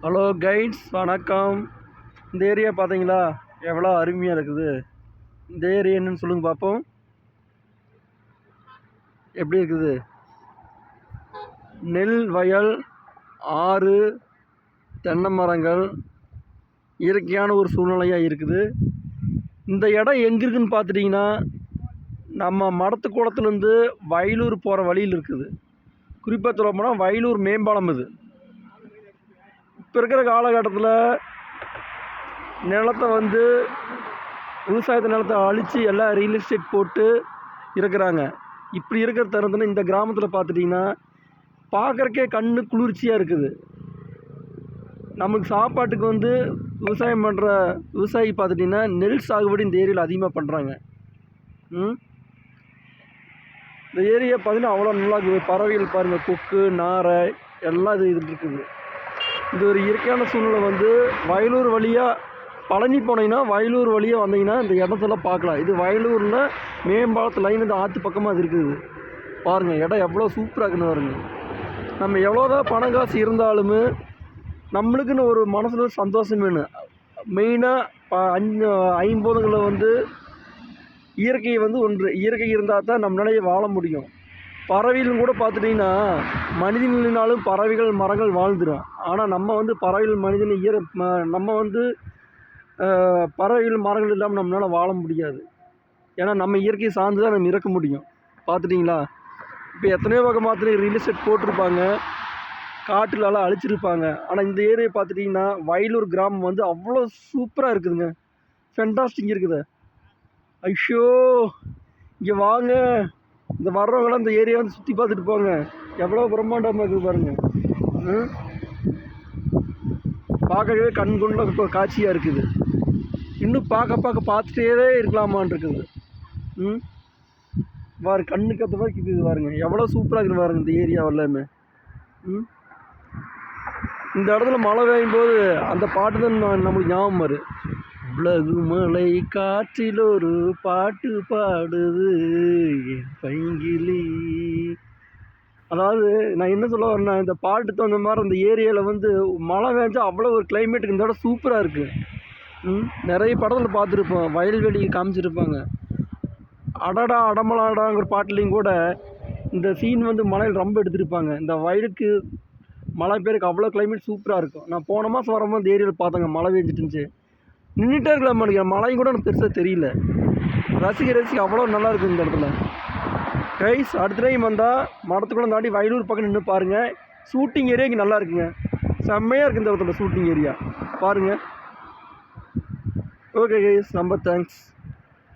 Hello guides, வணக்கம். இந்த area பார்த்தீங்களா எவ்வளோ அருமையாக இருக்குது. இந்த ஏரியா என்னன்னு சொல்லுங்கள் பார்ப்போம். எப்படி இருக்குது? நெல் வயல், ஆறு, தென்னை மரங்கள், இயற்கையான ஒரு சூழ்நிலையாக இருக்குது. இந்த இடம் எங்கே இருக்குதுன்னு பார்த்துட்டிங்கன்னா, நம்ம மடத்து குளத்துலேருந்து வயலூர் போகிற வழியில் இருக்குது. குறிப்பாக சொல்ல போனால் வயலூர் மேம்பாலம் இது. இப்போ இருக்கிற காலகட்டத்தில் நிலத்தை விவசாயத்து நிலத்தை அழித்து எல்லாம் ரியல் எஸ்டேட் போட்டு இருக்கிறாங்க. இப்படி இருக்கிற தருணத்தில் இந்த கிராமத்தில் பார்த்துட்டிங்கன்னா பார்க்குறக்கே கண்ணு குளிர்ச்சியாக இருக்குது. நமக்கு சாப்பாட்டுக்கு விவசாயம் பண்ணுற விவசாயி பார்த்துட்டிங்கன்னா நெல் சாகுபடி இந்த ஏரியாவில் அதிகமாக பண்ணுறாங்க. இந்த ஏரியா பார்த்திங்கன்னா அவ்வளோ நல்லா இருக்குது. பறவைகள் பாருங்கள், கொக்கு, நாரை எல்லாம் இது இருக்குது. இது ஒரு இயற்கையான சூழ்நிலை. வயலூர் வழியாக பழனி போனீங்கன்னா வயலூர் வழியாக வந்தீங்கன்னா இந்த இடத்தெல்லாம் பார்க்கலாம். இது வயலூரில் மேம்பாலத்து லைன் இந்த ஆற்று பக்கமாக அது இருக்குது. பாருங்கள், இடம் எவ்வளோ சூப்பராக இருக்குன்னு பாருங்கள். நம்ம எவ்வளோதான் பணம் காசு இருந்தாலும் நம்மளுக்குன்னு ஒரு மனசில் சந்தோஷம் வேணும். மெயினாக ஐம்பதுகளில் இயற்கை ஒன்று. இயற்கை இருந்தால் தான் நம்மளாலேயே வாழ முடியும். பறவைகளும் கூட பார்த்துட்டிங்கன்னா மனிதனினாலும் பறவைகள் மரங்கள் வாழ்ந்துடும். ஆனால் நம்ம பறவைகள் மனிதன் நம்ம பறவைகள் மரங்கள் இல்லாமல் நம்மளால் வாழ முடியாது. ஏன்னா நம்ம இயற்கையை சார்ந்து தான் நம்ம இருக்க முடியும். பார்த்துட்டிங்களா, இப்போ எத்தனையோ வகை மாத்திரம் ரியல் எஸ்டேட் போட்டிருப்பாங்க, காட்டுலலாம் அழிச்சிருப்பாங்க. ஆனால் இந்த ஏரியா பார்த்துட்டிங்கன்னா வயலூர் கிராமம் அவ்வளோ சூப்பராக இருக்குதுங்க. ஃபென்டாஸ்டிக் இருக்குது. ஐயோ, இங்கே வாங்க, இந்த வர்றவங்களாம் இந்த ஏரியா சுற்றி பார்த்துட்டு போங்க. எவ்வளோ பிரம்மாண்டமாக இருக்குது பாருங்கள். பார்க்கவே கண்கொண்ட காட்சியாக இருக்குது. இன்னும் பார்த்துட்டே இருக்கலாமான் இருக்குது. பாரு, கண்ணுக்கு அந்த மாதிரி இருக்குது பாருங்க. எவ்வளோ சூப்பராக இருக்குது பாருங்க இந்த ஏரியா எல்லாமே. இந்த இடத்துல மழை பெய்யும் போது அந்த பாட்டு தான் நம்மளுக்கு ஞாபகம் வரும். உலகு மலை காற்றில் ஒரு பாட்டு பாடுது பைங்கிலி. அதாவது நான் என்ன சொல்ல வரேன்னா, இந்த பாட்டு தகுந்த மாதிரி அந்த ஏரியாவில் மழை பெஞ்சா அவ்வளோ ஒரு கிளைமேட்டுக்கு இந்த இடம் சூப்பராக இருக்குது. நிறைய படத்தில் பார்த்துருப்போம், வயல்வெளி காமிச்சிருப்பாங்க. அடடா அடமலாடாங்கிற பாட்டுலேயும் கூட இந்த சீன் மலையில் ரொம்ப எடுத்திருப்பாங்க. இந்த வயலுக்கு மழை பேருக்கு அவ்வளோ கிளைமேட் சூப்பராக இருக்கும். நான் போன மாதம் வரும்போது இந்த ஏரியாவில் பார்த்தேங்க, மழை பெஞ்சிட்டு இருந்துச்சு. நின்றுட்டே இருக்கலாம் மாட்டேங்க, மழையும் கூட எனக்கு பெருசாக தெரியல. ரசிக்க அவ்வளோ நல்லா இருக்குது இந்த இடத்துல. கைஸ், அடுத்த டைம் வந்தால் மடத்துக்குள்ள தாண்டி வயலூர் பக்கம் நின்று பாருங்கள். ஷூட்டிங் ஏரியா இங்கே நல்லா இருக்குங்க, செம்மையாக இருக்குது இந்த இடத்துல ஷூட்டிங் ஏரியா பாருங்கள். ஓகே கைஸ், ரொம்ப தேங்க்ஸ்.